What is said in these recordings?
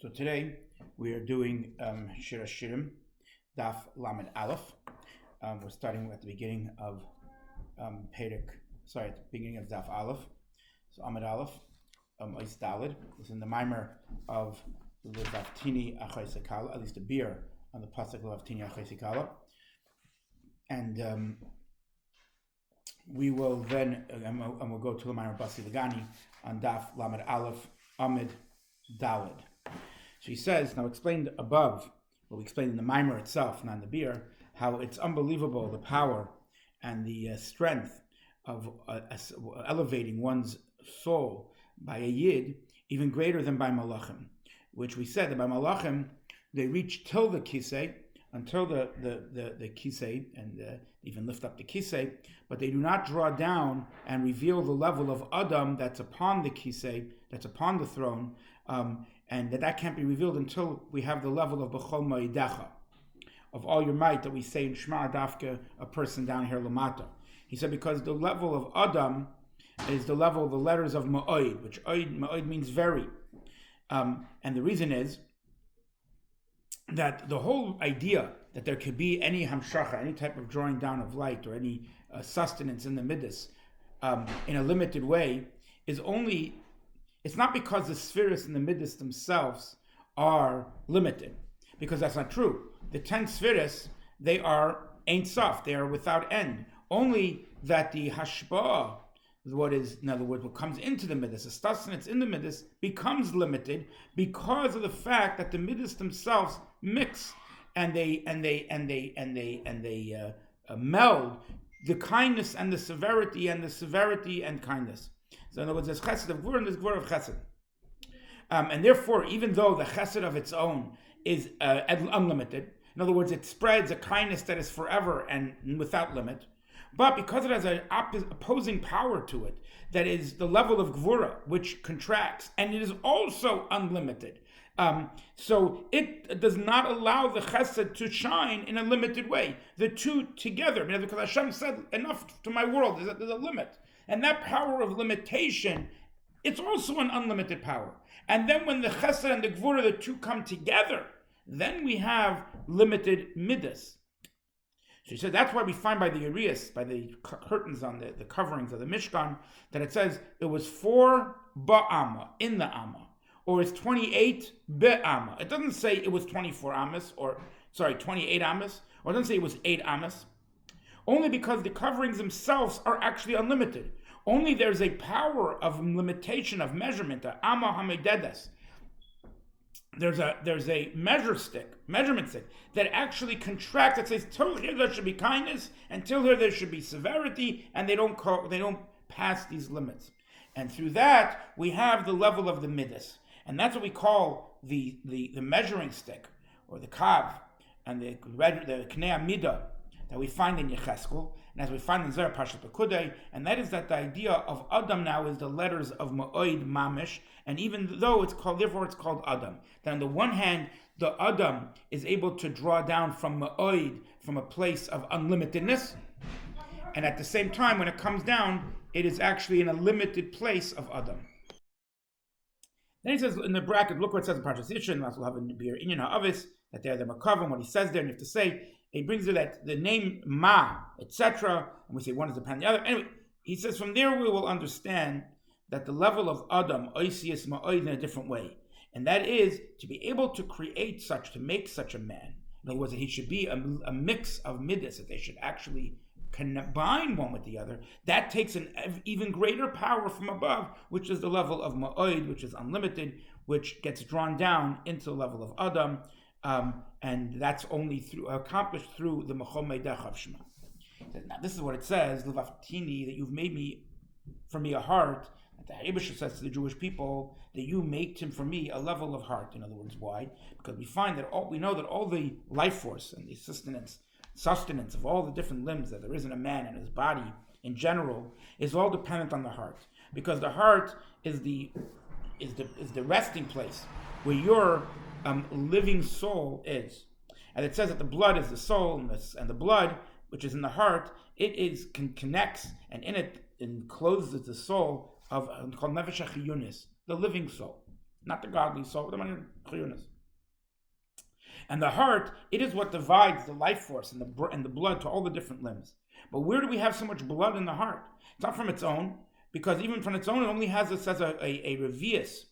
So today we are doing Shir Hashirim, Daf Lamed Aleph. We're starting at the beginning of at the beginning of Daf Aleph. So Amid Aleph, Ois Dalid. It's in the mimer of Lebabtini Achai, at least a beer on the pasuk Lebabtini Achai. And we will then, and we'll go to the mimer Basi Lagani on Daf Lamed Aleph, Amid Dalid. So he says, now explained above, what we explained in the mimer itself, not in the beer, how it's unbelievable the power and the strength of elevating one's soul by a yid, even greater than by malachim, which we said that by malachim they reach till the kisei, until the kisei, and even lift up the kisei, but they do not draw down and reveal the level of Adam that's upon the kisei, that's upon the throne, and that can't be revealed until we have the level of b'chol ma'idecha, of all your might, that we say in Shema Dafka, a person down here lamata. He said because the level of Adam is the level of the letters of ma'od, which ma'od means very, and the reason is that the whole idea that there could be any hamshacha, any type of drawing down of light or any sustenance in the midas in a limited way is only, it's not because the spheres in the midas themselves are limited, because that's not true. The 10 spheres, they are Ein Sof, they are without end. Only that the hashbah, what is, in other words, what comes into the midas, the sustenance in the midas, becomes limited because of the fact that the midas themselves mix and they meld the kindness and the severity and kindness. So in other words, there's chesed of gvur and there's gvur of chesed. And therefore, even though the chesed of its own is unlimited, in other words, it spreads a kindness that is forever and without limit, but because it has an opposing power to it, that is the level of gvura, which contracts, and it is also unlimited. So it does not allow the chesed to shine in a limited way. The two together, because Hashem said, enough to my world, there's a limit. And that power of limitation, it's also an unlimited power. And then when the chesed and the gvura, the two come together, then we have limited midas. So he said that's why we find by the Urias, by the curtains on the coverings of the Mishkan, that it says it was 4 ba'ama, in the amma, or it's 28 be'ama. It doesn't say it was 24 amas, 28 amas, or it doesn't say it was 8 amas, only because the coverings themselves are actually unlimited. Only there's a power of limitation of measurement, the amma hamededes. There's a measurement stick that actually contracts, that says till here there should be kindness, and till here there should be severity, and they don't pass these limits. And through that we have the level of the midas, and that's what we call the measuring stick, or the kav, and the knei midah that we find in Yecheskel, and as we find in Zerah Pashat Pekudei, and that is that the idea of Adam now is the letters of Ma'od Mamish, and even though therefore it's called Adam. That on the one hand, the Adam is able to draw down from Ma'od, from a place of unlimitedness, and at the same time, when it comes down, it is actually in a limited place of Adam. Then he says in the bracket, look what it says in Parshas Yishin, we'll have in Beer Inyan HaAvis, that they're the Makavim, what he says there, and you have to say, he brings it that the name Ma, etc., and we say one is upon the other. Anyway, he says from there we will understand that the level of Adam, Oisius Ma'od, in a different way. And that is to be able to to make such a man. In other words, that he should be a mix of midas, that they should actually combine one with the other. That takes an even greater power from above, which is the level of Ma'od, which is unlimited, which gets drawn down into the level of Adam. And that's only accomplished through the Mechol Meidach of Shema. Now this is what it says, Lebabtini, that you've made for me a heart, that the Hebrew says to the Jewish people, that you made him for me a level of heart. In other words, why? Because we know that all the life force and the sustenance of all the different limbs that there is in a man and his body in general is all dependent on the heart. Because the heart is the resting place where your living soul is. And it says that the blood is the soul, and the blood, which is in the heart, connects, and in it encloses the soul of called nefesh hachiyunis, the living soul. not the godly soul, but the chiyunas. And the heart, it is what divides the life force and the blood to all the different limbs. But where do we have so much blood in the heart? It's not from its own, because even from its own, it only has a revius,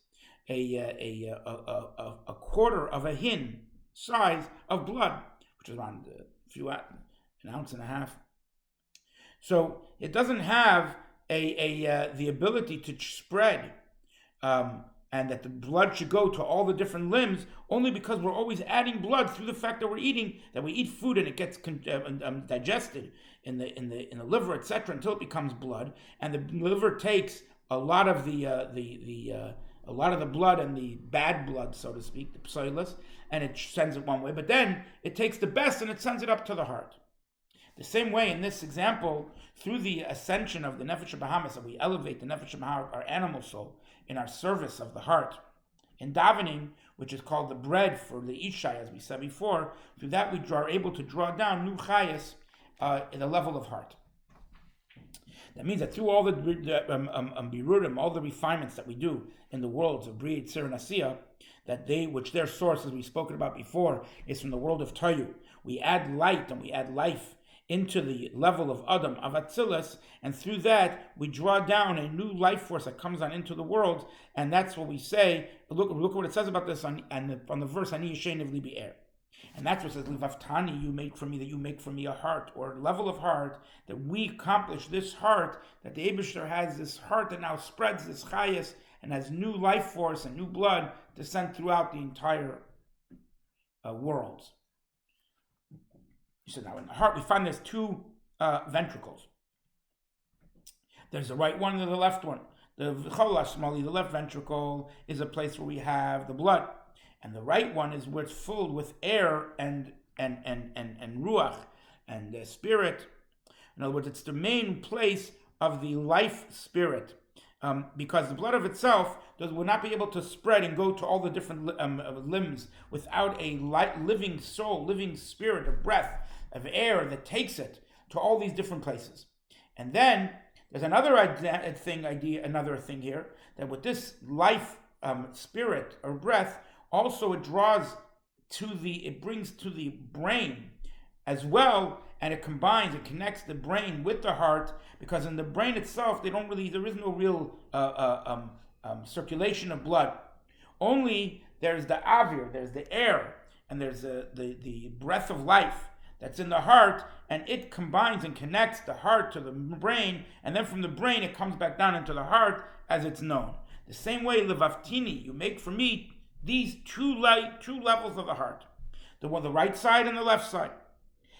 a quarter of a hin size of blood, which is around an ounce and a half. So it doesn't have the ability to spread, and that the blood should go to all the different limbs, only because we're always adding blood through the fact that we eat food and it gets digested in the liver, etc., until it becomes blood, and the liver takes a lot of the blood and the bad blood, so to speak, the psoilus, and it sends it one way, but then it takes the best and it sends it up to the heart. The same way in this example, through the ascension of the nefesh habahamis, that we elevate the nefesh habahamis, our animal soul, in our service of the heart. In davening, which is called the bread for the ishai, as we said before, through that we are able to draw down new chayas in the level of heart. That means that through all the birurim, all the refinements that we do in the worlds of Bria, Tzir, and Asiya, which their source, as we've spoken about before, is from the world of Toyu. We add light and we add life into the level of Adam, of Atzilus, and through that we draw down a new life force that comes on into the world, and that's what we say. Look what it says about this on the verse, Ani Yishen of Libi Er. And that's what it says, Lebavtani, you make for me, that you make for me a heart, or a level of heart, that we accomplish this heart, that the Eibishter has this heart that now spreads this chayas, and has new life force and new blood to send throughout the entire world. So now in the heart we find there's two ventricles. There's the right one and the left one. The left ventricle is a place where we have the blood, and the right one is where it's filled with air and ruach and spirit. In other words, it's the main place of the life spirit, because the blood of itself will not be able to spread and go to all the different limbs without a living soul, living spirit of breath, of air that takes it to all these different places. And then there's another thing here, that with this life spirit or breath, also it brings to the brain as well, and it connects the brain with the heart, because in the brain itself there is no real circulation of blood. Only there's the avir, there's the air, and there's the breath of life that's in the heart, and it combines and connects the heart to the brain, and then from the brain it comes back down into the heart as it's known. The same way, Lebavtini, you make for me these two levels of the heart, the right side and the left side.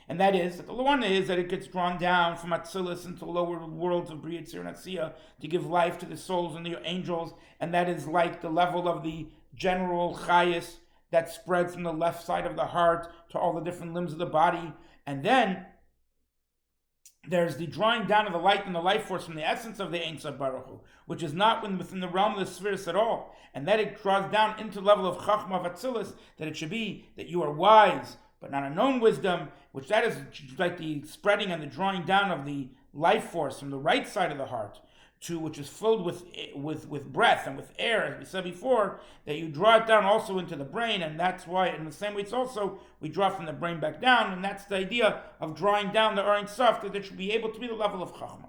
And that is, that the one is that it gets drawn down from Atzilus into the lower worlds of Bria, Tzir, and Asiya to give life to the souls and the angels, and that is like the level of the general chayas that spreads from the left side of the heart to all the different limbs of the body. And then there's the drawing down of the light and the life force from the essence of the Ein Sof Baruch Hu, which is not within the realm of the spheres at all, and that it draws down into the level of Chachma of Atzilus, that it should be that you are wise, but not a known wisdom, which that is like the spreading and the drawing down of the life force from the right side of the heart, which is filled with breath and with air, as we said before, that you draw it down also into the brain, and that's why, in the same way, it's also, we draw from the brain back down, and that's the idea of drawing down the Ein Sof, that it should be able to be the level of Chachma.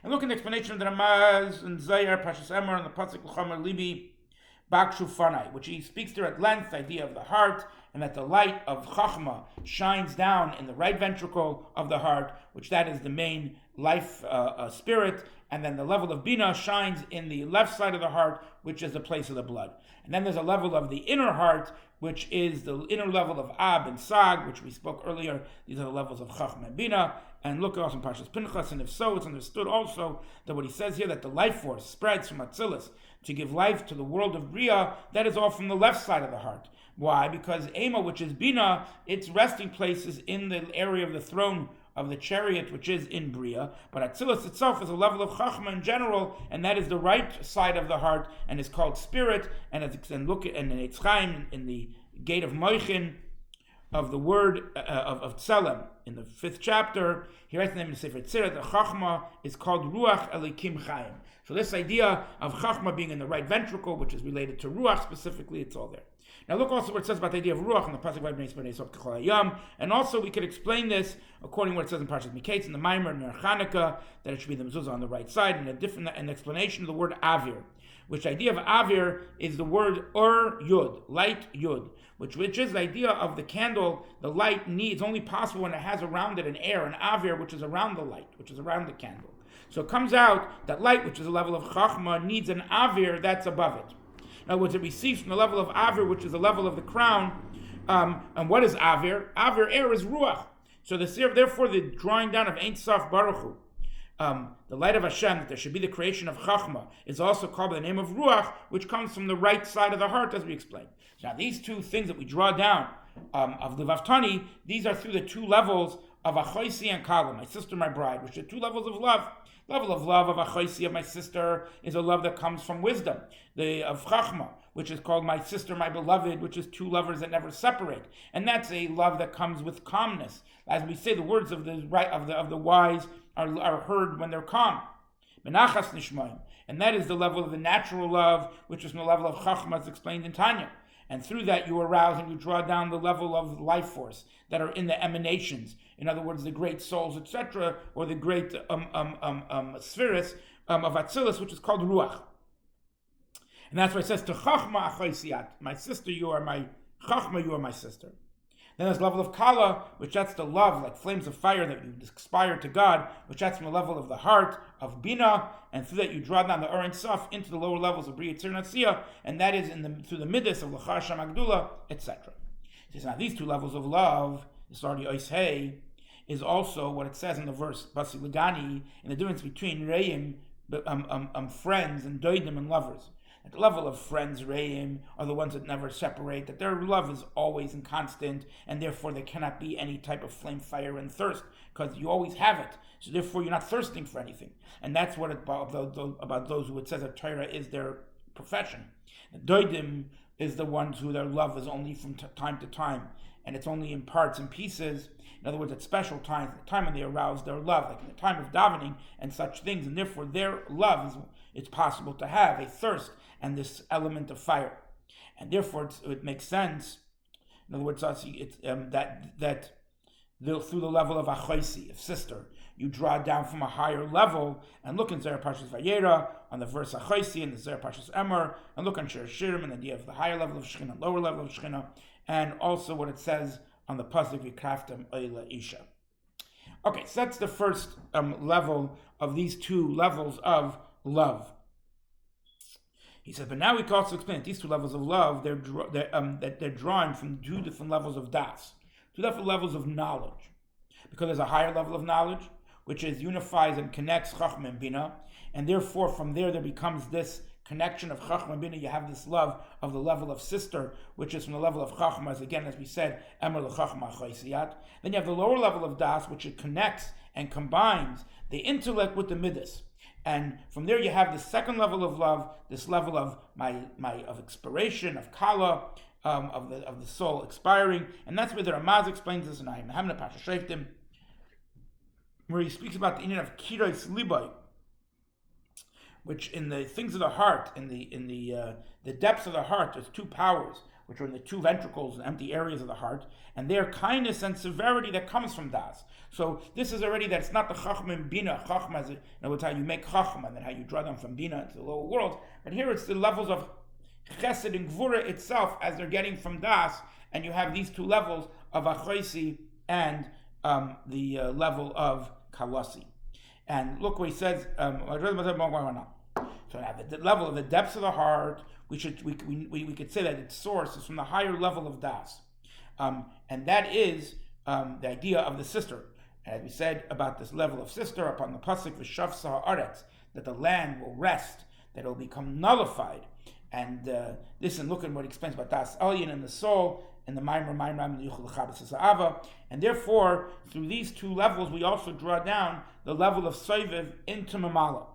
And look at the explanation of the Ramaz and Zayar, Pashas Emor, and the Pasuk L'chamer Libi, Bakshu Fanai, which he speaks there at length, the idea of the heart, and that the light of Chachma shines down in the right ventricle of the heart, which that is the main life spirit, and then the level of Bina shines in the left side of the heart, which is the place of the blood. And then there's a level of the inner heart, which is the inner level of Ab and Sag, which we spoke earlier. These are the levels of Chachma and Bina. And look also in Parshas Pinchas, and if so, it's understood also that what he says here, that the life force spreads from Atzilus to give life to the world of Bria, that is all from the left side of the heart. Why? Because Ema, which is Bina, its resting place is in the area of the throne of the chariot, which is in Bria, but Atzilus itself is a level of Chachma in general, and that is the right side of the heart, and is called spirit, and look, and it's Chaim in the gate of Moichin, of the word of tselem in the 5th chapter, he writes the name of the Sefer Tzira, the Chachma is called Ruach Elikim Chaim. So this idea of Chachma being in the right ventricle, which is related to Ruach specifically, it's all there. Now look also what it says about the idea of Ruach in the pasuk, and also we could explain this according to what it says in Parashat Miketz in the Maimer and Chanukah, that it should be the mezuzah on the right side, and an explanation of the word Avir, which the idea of Avir is the word Yud, light Yud, which is the idea of the candle. The light needs only possible when it has around it an air, an Avir, which is around the light, which is around the candle. So it comes out that light, which is a level of Chachma, needs an Avir that's above it. In other words, it receives from the level of Avir, which is the level of the crown. And what is Avir? Avir, air, is Ruach. So therefore, the drawing down of Ein Sof Baruch Hu, the light of Hashem, that there should be the creation of Chachma, is also called by the name of Ruach, which comes from the right side of the heart, as we explained. Now, these two things that we draw down of Lebavtani, these are through the two levels of Achoisi and Kala, my sister, my bride, which are two levels of love. Level of love of Achoisi, of my sister, is a love that comes from wisdom. The of Chachma, which is called my sister, my beloved, which is two lovers that never separate, and that's a love that comes with calmness. As we say, the words of the wise are heard when they're calm. Menachas nishmoim, and that is the level of the natural love, which is from the level of Chachma, as explained in Tanya. And through that you arouse and you draw down the level of life force that are in the emanations. In other words, the great souls, etc., or the great spheres of Atzilus, which is called Ruach. And that's why it says, to Chachma achoisiyat, my sister, you are my Chachma, you are my sister. Then there's the level of Kala, which that's the love, like flames of fire that you aspire to God, which that's from the level of the heart, of Bina, and through that you draw down the Ein Sof into the lower levels of Bria Tzir Natzia, and that is through the Midas of L'char Sham Agdula, etc. So now these two levels of love, it's already Oishei, is also what it says in the verse, Basi Ligani, in the difference between Reim, friends, and Doidim, and lovers. At the level of friends, Reim, are the ones that never separate, that their love is always and constant, and therefore there cannot be any type of flame, fire, and thirst, because you always have it. So therefore you're not thirsting for anything. And that's what about those who it says that Torah is their profession. And Doidim is the ones who their love is only from time to time, and it's only in parts and pieces. In other words, at special times, the time when they arouse their love, like in the time of davening and such things, and therefore their love it's possible to have a thirst and this element of fire, and therefore it makes sense. In other words, that through the level of Achoisi, of sister, you draw down from a higher level, and look in Zera Parshas Vayera on the verse Achoisi, and the Zera Parshas Emor, and look on Shir Hashirim and the idea of the higher level of Shechina, lower level of Shechina, and also what it says on the pasuk V'kraftem Oila Isha. Okay, so that's the first level of these two levels of love. He says, but now we can also explain that these two levels of love, they're drawing from two different levels of das, two different levels of knowledge. Because there's a higher level of knowledge, which unifies and connects Chachma and Bina, and therefore from there becomes this connection of Chachma and Bina. You have this love of the level of sister, which is from the level of Chachma, as we said, Emer l'Chachma Achoisiyat. Then you have the lower level of das, which it connects and combines the intellect with the midas. And from there you have the second level of love, this level of of expiration, of Kala, of the soul expiring, and that's where the Ramaz explains this in Hamna Pasha Shreiftim, where he speaks about the Indian of Kirais Libai, which in the things of the heart, in the depths of the heart, there's two powers, which are in the two ventricles and empty areas of the heart, and their kindness and severity that comes from das. So this is already that it's not the Chachma and Bina. Chachma is, in other words, how you make Chachma, and then how you draw them from Bina into the lower world. But here it's the levels of Chesed and Gvura itself as they're getting from das, and you have these two levels of Achoisi and the level of Kalasi. And look what he says. So at the level of the depths of the heart, we could say that its source is from the higher level of das, and that is the idea of the sister. As we said about this level of sister upon the pasuk v'shavsa haaretz, that the land will rest, that it will become nullified, and this, and look at what he explains about das alien and the soul and the and therefore through these two levels we also draw down the level of soiviv into mamala.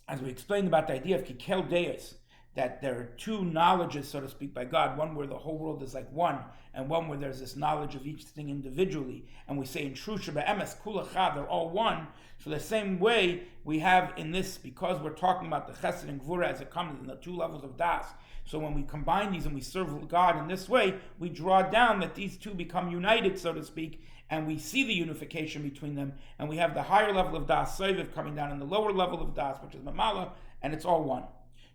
As we explained about the idea of kikel deis, that there are two knowledges, so to speak, by God, one where the whole world is like one, and one where there's this knowledge of each thing individually, and we say in true Sheba Emes, Kul Echad, they're all one. So the same way we have in this, because we're talking about the Chesed and Gvura as it comes in the two levels of Das, so when we combine these and we serve God in this way, we draw down that these two become united, so to speak, and we see the unification between them, and we have the higher level of Das Soviv coming down in the lower level of Das, which is Mamala, and it's all one.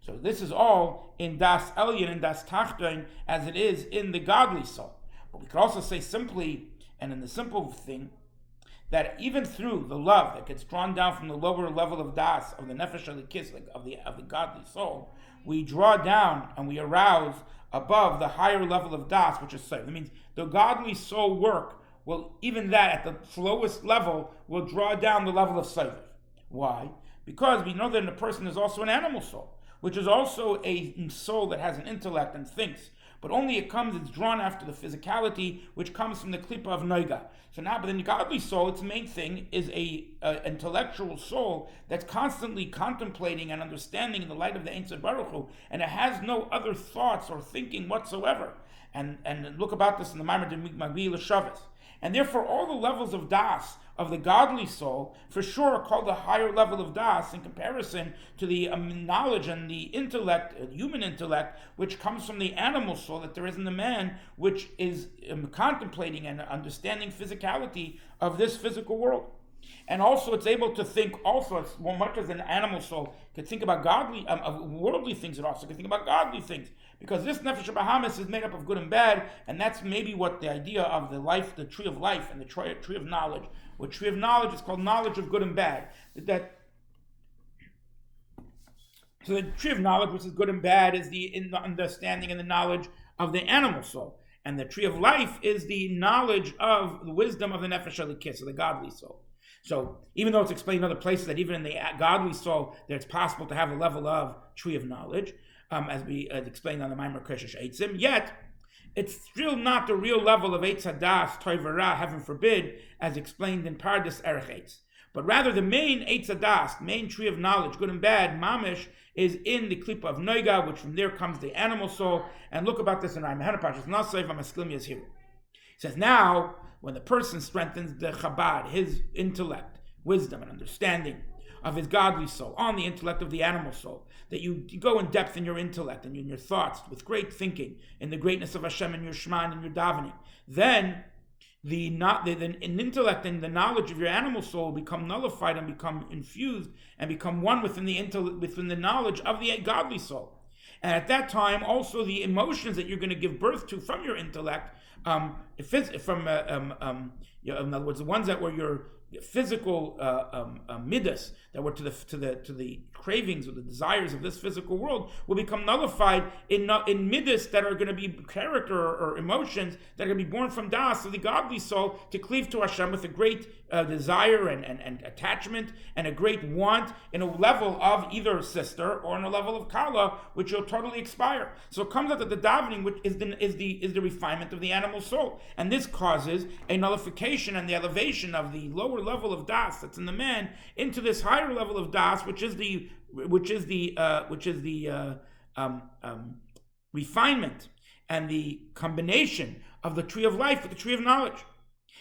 So this is all in Das Elyon and Das Tachton as it is in the godly soul. But we could also say simply, and in the simple thing, that even through the love that gets drawn down from the lower level of Das, of the Nefesh Elikis, of the godly soul, we draw down and we arouse above the higher level of Das, which is Sof. That means the godly soul work will, even that at the lowest level, will draw down the level of Sof. Why? Because we know that in a person is also an animal soul, which is also a soul that has an intellect and thinks, but only it's drawn after the physicality, which comes from the klipa of noiga. So now, but in the godly soul, its main thing is a intellectual soul that's constantly contemplating and understanding in the light of the Ein Sof Baruch Hu, and it has no other thoughts or thinking whatsoever. And look about this in the Maimer de Magbi L'Shavas. And therefore, all the levels of Das, of the godly soul, for sure are called the higher level of Das in comparison to the knowledge and the intellect, human intellect, which comes from the animal soul that there is in the man, which is contemplating and understanding physicality of this physical world. And also it's able to think also as much as an animal soul could think about godly, worldly things, it also can think about godly things. Because this Nefesh Bahamis is made up of good and bad, and that's maybe what the idea of the life, the tree of life, and the tree of knowledge. What tree of knowledge is called knowledge of good and bad. So the tree of knowledge, which is good and bad, is in the understanding and the knowledge of the animal soul. And the tree of life is the knowledge of the wisdom of the Nefesh Elikis, of the godly soul. So even though it's explained in other places that even in the godly soul, that it's possible to have a level of tree of knowledge, as we explained on the Maimer Keshesh Eitzim, yet it's still not the real level of Eitz Hadas, Tov Ra, heaven forbid, as explained in Pardes Erech Eitz. But rather the main Eitz Hadas, main tree of knowledge, good and bad, Mamish, is in the Klipa of Noiga, which from there comes the animal soul. And look about this in Ra'im Parshas Nasev, HaMasklim Yazhiru. It says, now, when the person strengthens the Chabad, his intellect, wisdom, and understanding of his godly soul, on the intellect of the animal soul, that you go in depth in your intellect and in your thoughts with great thinking in the greatness of Hashem and your Shema and your davening, then the intellect and the knowledge of your animal soul will become nullified and become infused and become one within the knowledge of the godly soul. And at that time, also the emotions that you're going to give birth to from your intellect, in other words, the ones that were your physical midas, that were to the cravings or the desires of this physical world, will become nullified in midas that are going to be character or emotions that are going to be born from das of the godly soul to cleave to Hashem with a great desire and attachment and a great want in a level of either sister or in a level of kala, which will totally expire. So it comes out that the davening, which is the refinement of the animal soul, and this causes a nullification and the elevation of the lower level of das that's in the man into this higher level of das, which is the refinement and the combination of the tree of life with the tree of knowledge.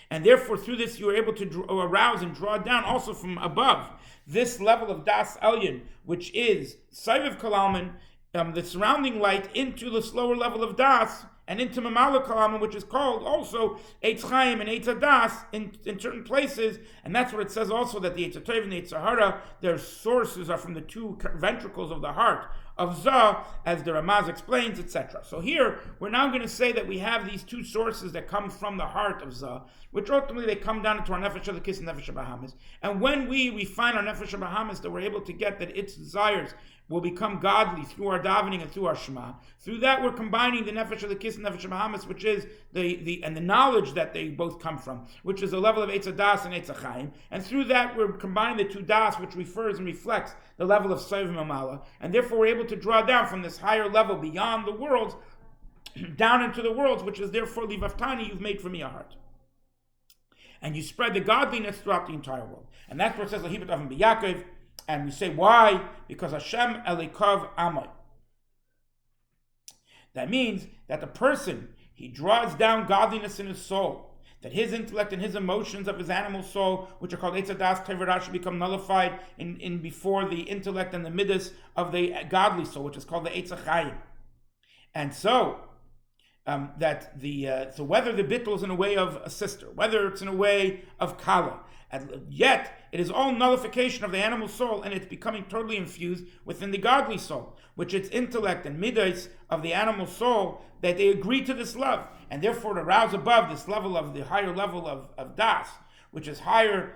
And therefore, through this, you are able to arouse and draw down also from above this level of Das Elyon, which is Saiviv Kalalman, the surrounding light, into the slower level of Das, and into Mamala Kalalman, which is called also Eitz Chaim and Eitz Hadas in certain places. And that's what it says also, that the Eitz HaTov and the Eitz Hara, their sources are from the two ventricles of the heart of Zah, as the Ramaz explains, etc. So here, we're now going to say that we have these two sources that come from the heart of Zah, which ultimately they come down into our Nefesh Elikis and Nefesh Bahamis. And when we refine our Nefesh Bahamis, that we're able to get that its desires will become godly through our davening and through our Shema. Through that, we're combining the Nefesh Elikis and Nefesh Bahamis, which is the knowledge that they both come from, which is a level of Eitz Hadas and Eitz Chaim. And through that, we're combining the two Das, which refers and reflects the level of Saiv Mamala. And therefore, we're able to draw down from this higher level beyond the worlds, down into the worlds, which is therefore Lebabtani, you've made for me a heart. And you spread the godliness throughout the entire world. And that's what it says, Lahibet Avim B'Yakov. And we say, why? Because Hashem Elikav Amay. That means that the person, he draws down godliness in his soul, that his intellect and his emotions of his animal soul, which are called Eitzadas Teverash, become nullified in before the intellect and the midas of the godly soul, which is called the Eitzachayim. And so, so whether the bittul is in a way of a sister, whether it's in a way of kala, yet it is all nullification of the animal soul, and it's becoming totally infused within the godly soul, which its intellect and midas of the animal soul, that they agree to this love, and therefore to rouse above this level of the higher level of das, which is higher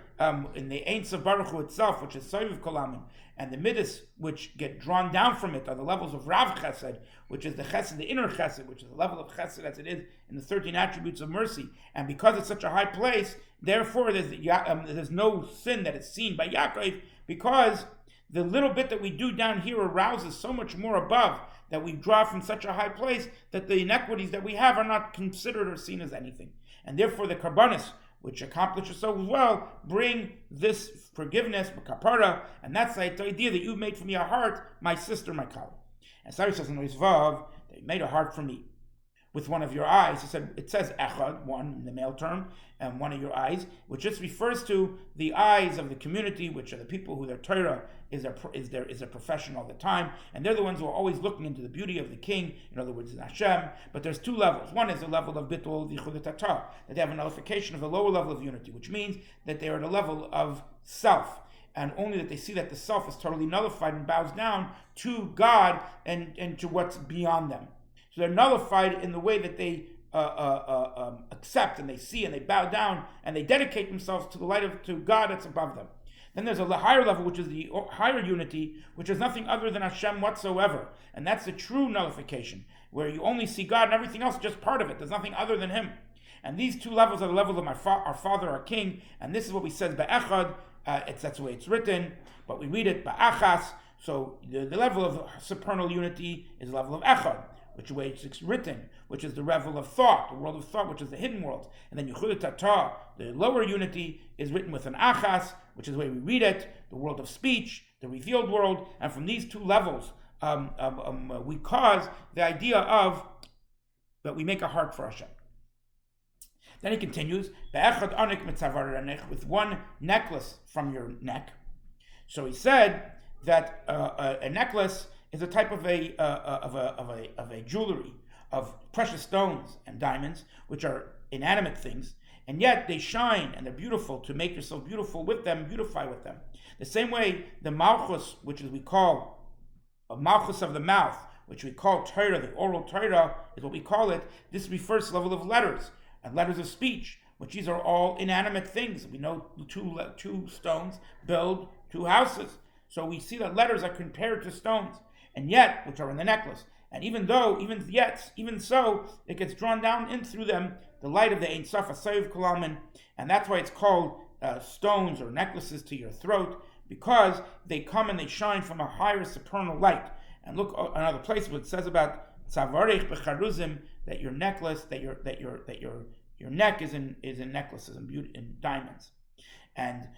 in the Ein Sof Baruch Hu itself, which is Soviv Kolamin, and the midas which get drawn down from it are the levels of Rav Chesed, which is the Chesed, the inner Chesed, which is the level of Chesed as it is in the 13 attributes of mercy. And because it's such a high place, therefore there's no sin that is seen by Yaakov, because the little bit that we do down here arouses so much more above, that we draw from such a high place that the inequities that we have are not considered or seen as anything. And therefore the karbanis, which accomplishes so well, bring this forgiveness, kapara, and that's the idea that you made for me a heart, my sister, my kala. And Sari says in Vav that you made a heart for me with one of your eyes. He said, it says echad, one in the male term, and one of your eyes, which just refers to the eyes of the community, which are the people who their Torah is their profession all the time, and they're the ones who are always looking into the beauty of the king, in other words, in Hashem. But there's two levels. One is the level of bittul v'chudei Torah, that they have a nullification of the lower level of unity, which means that they are at a level of self, and only that they see that the self is totally nullified and bows down to God and to what's beyond them. So they're nullified in the way that they accept and they see and they bow down and they dedicate themselves to the light to God that's above them. Then there's a higher level, which is the higher unity, which is nothing other than Hashem whatsoever. And that's the true nullification, where you only see God and everything else is just part of it. There's nothing other than Him. And these two levels are the level of our Father, our King. And this is what we said, Be'echad. That's the way it's written, but we read it, Ba'achas. So the level of supernal unity is the level of Echad, which is the way it's written, which is the level of thought, the world of thought, which is the hidden world. And then Yichudei Torah, the lower unity, is written with an Achas, which is the way we read it, the world of speech, the revealed world. And from these two levels, we cause the idea of that we make a heart for Hashem. Then he continues, with one necklace from your neck. So he said that a necklace is a type of a jewelry of precious stones and diamonds, which are inanimate things, and yet they shine and they're beautiful. To make yourself beautiful with them, beautify with them. The same way the malchus, which is we call a malchus of the mouth, which we call Torah, the oral Torah is what we call it. This refers to the level of letters and letters of speech, which these are all inanimate things. We know two stones build two houses. So we see that letters are compared to stones, and yet, which are in the necklace. And even so, it gets drawn down in through them the light of the Ein Sof Soviv Kolamin, and that's why it's called stones or necklaces to your throat, because they come and they shine from a higher supernal light. And look another place where it says about Tzavarech Becharuzim, that your necklace, that your neck is in necklaces and beauty in diamonds. And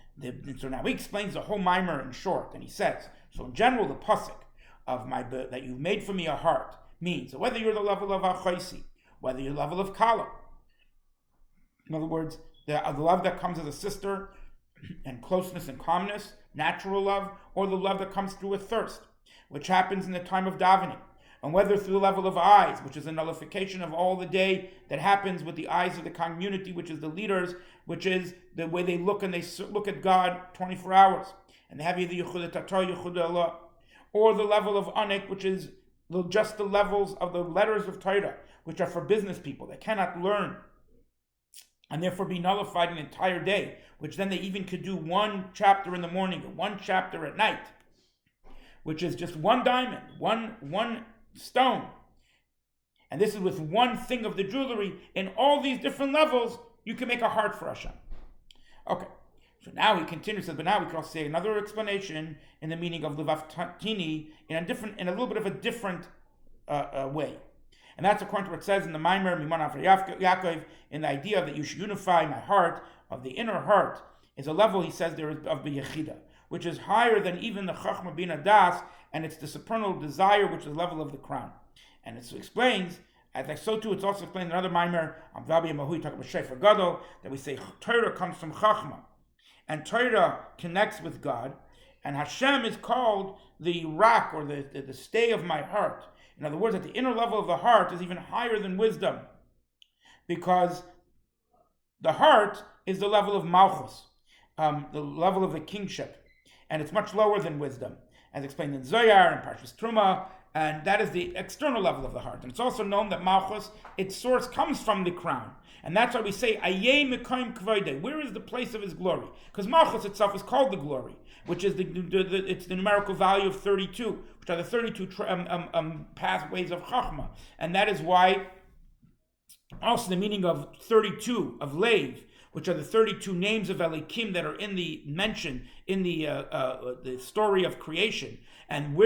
so now he explains the whole mimer in short, and he says, so in general, the pasuk of that you've made for me a heart means that whether you're the level of achoisi, whether you're the level of kala, in other words, the love that comes as a sister and closeness and calmness, natural love, or the love that comes through with thirst, which happens in the time of davening, and whether through the level of eyes, which is a nullification of all the day that happens with the eyes of the community, which is the leaders, which is the way they look, and they look at God 24 hours, and they have either Yichudei Torah, Yichudei Allah, or the level of anik, which is just the levels of the letters of Torah, which are for business people that cannot learn, and therefore be nullified an entire day, which then they even could do one chapter in the morning or one chapter at night, which is just one diamond, one stone. And this is with one thing of the jewelry. In all these different levels, you can make a heart for Hashem. Okay, so now he continues, says, but now we can also say another explanation in the meaning of lebabtani in a little bit of a different way. And that's according to what it says in the Maimer, Yaakov, in the idea that you should unify my heart, of the inner heart, is a level, he says, there is of b'yechida, which is higher than even the chachma bina das, and it's the supernal desire, which is the level of the crown. And it explains, so too it's also explained in another Maimer, Rabbi and talking about Shefer Gadol, that we say Torah comes from Chachma. And Torah connects with God. And Hashem is called the rock or the stay of my heart. In other words, at the inner level of the heart is even higher than wisdom. Because the heart is the level of Malchus, the level of the kingship. And it's much lower than wisdom, as explained in Zohar and Parshas Truma. And that is the external level of the heart. And it's also known that Malchus, its source comes from the crown. And that's why we say, Ayeh Mekayim Kvoide, where is the place of his glory? Because Malchus itself is called the glory, which is it's the numerical value of 32, which are the 32 pathways of Chachma. And that is why also the meaning of 32, of Lev, which are the 32 names of Elikim that are in the mention in the story of creation. And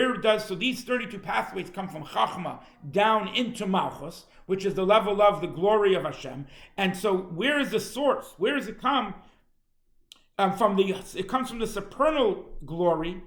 so these 32 pathways come from Chachma down into Malchus, which is the level of the glory of Hashem. And so where is the source? Where does it come from? It comes from the supernal glory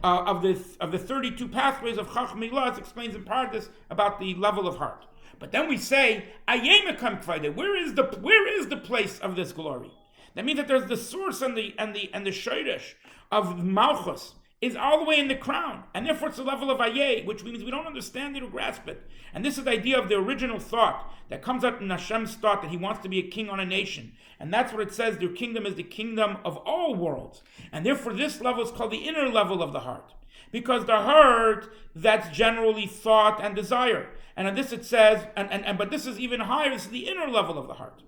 of the 32 pathways of Chachma. It explains in Pardes about the level of heart. But then we say, where is the place of this glory? That means that there's the source and the shoresh of Malchus is all the way in the crown, and therefore it's the level of Ayeh, which means we don't understand it or grasp it. And this is the idea of the original thought that comes out in Hashem's thought that he wants to be a king on a nation. And that's what it says, their kingdom is the kingdom of all worlds. And therefore this level is called the inner level of the heart. Because the heart, that's generally thought and desire. And on this it says, but this is even higher, this is the inner level of the heart.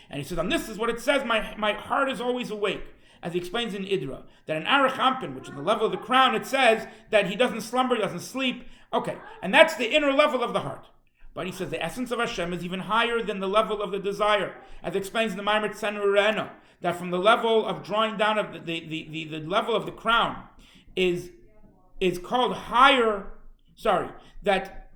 And he says, on this is what it says, my heart is always awake. As he explains in Idra, that in Arach Ampin, which is the level of the crown, it says that he doesn't slumber, he doesn't sleep. Okay, and that's the inner level of the heart. But he says the essence of Hashem is even higher than the level of the desire. As it explains in the Maimer Tzenureno, that from the level of drawing down of the level of the crown is called higher, that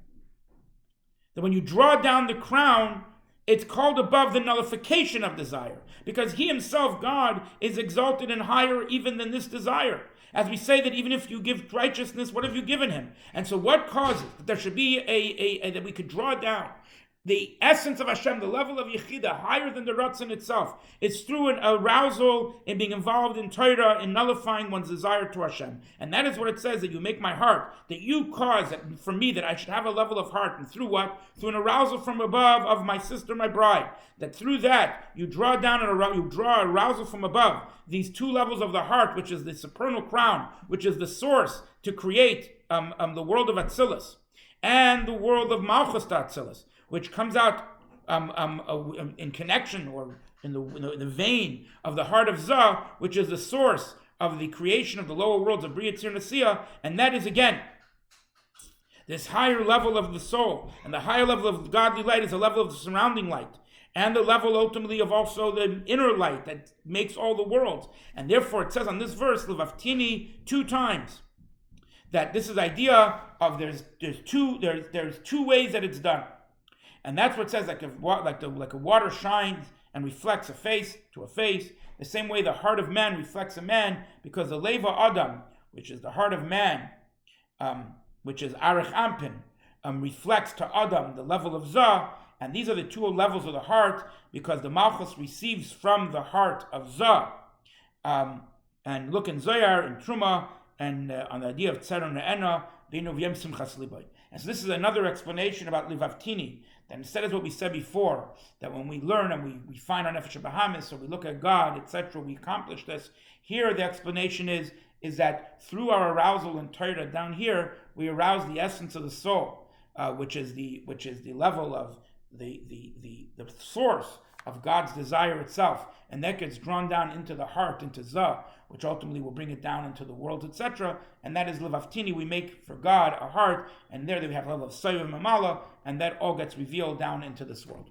when you draw down the crown, it's called above the nullification of desire. Because he himself, God, is exalted and higher even than this desire. As we say that even if you give righteousness, what have you given him? And so what causes that there should be that we could draw down the essence of Hashem, the level of Yechida, higher than the Ratzon itself? It's through an arousal in being involved in Torah, in nullifying one's desire to Hashem. And that is what it says, that you make my heart, that you cause that for me, that I should have a level of heart. And through what? Through an arousal from above of my sister, my bride. That through that, you draw down you draw arousal from above. These two levels of the heart, which is the supernal crown, which is the source to create the world of Atzilus, and the world of Malchus Atzilus, which comes out in connection or in the vein of the heart of Zah, which is the source of the creation of the lower worlds of Bria Tzir Nasiya, and that is again this higher level of the soul, and the higher level of godly light is the level of the surrounding light, and the level ultimately of also the inner light that makes all the worlds. And therefore it says on this verse, Lebavtini, 2 times, that this is the idea of there's two ways that it's done. And that's what it says, like a water shines and reflects a face to a face, the same way the heart of man reflects a man, because the Leva Adam, which is the heart of man, which is Arich Ampin, reflects to Adam the level of Zah, and these are the 2 levels of the heart, because the Malchus receives from the heart of Zah. And look in Zohar, in Truma, and on the idea of Tzer Ne'ena, and so this is another explanation about Livavtini, that instead of what we said before, that when we learn and we find our Nefesh Bahamis, or we look at God, etc., we accomplish this. Here the explanation is that through our arousal in Torah down here, we arouse the essence of the soul, which is the level of the source of God's desire itself, and that gets drawn down into the heart, into Zah, which ultimately will bring it down into the world, etc. And that is Levaftini, we make for God a heart, and there we have a level of Sayyid Mamala, and that all gets revealed down into this world.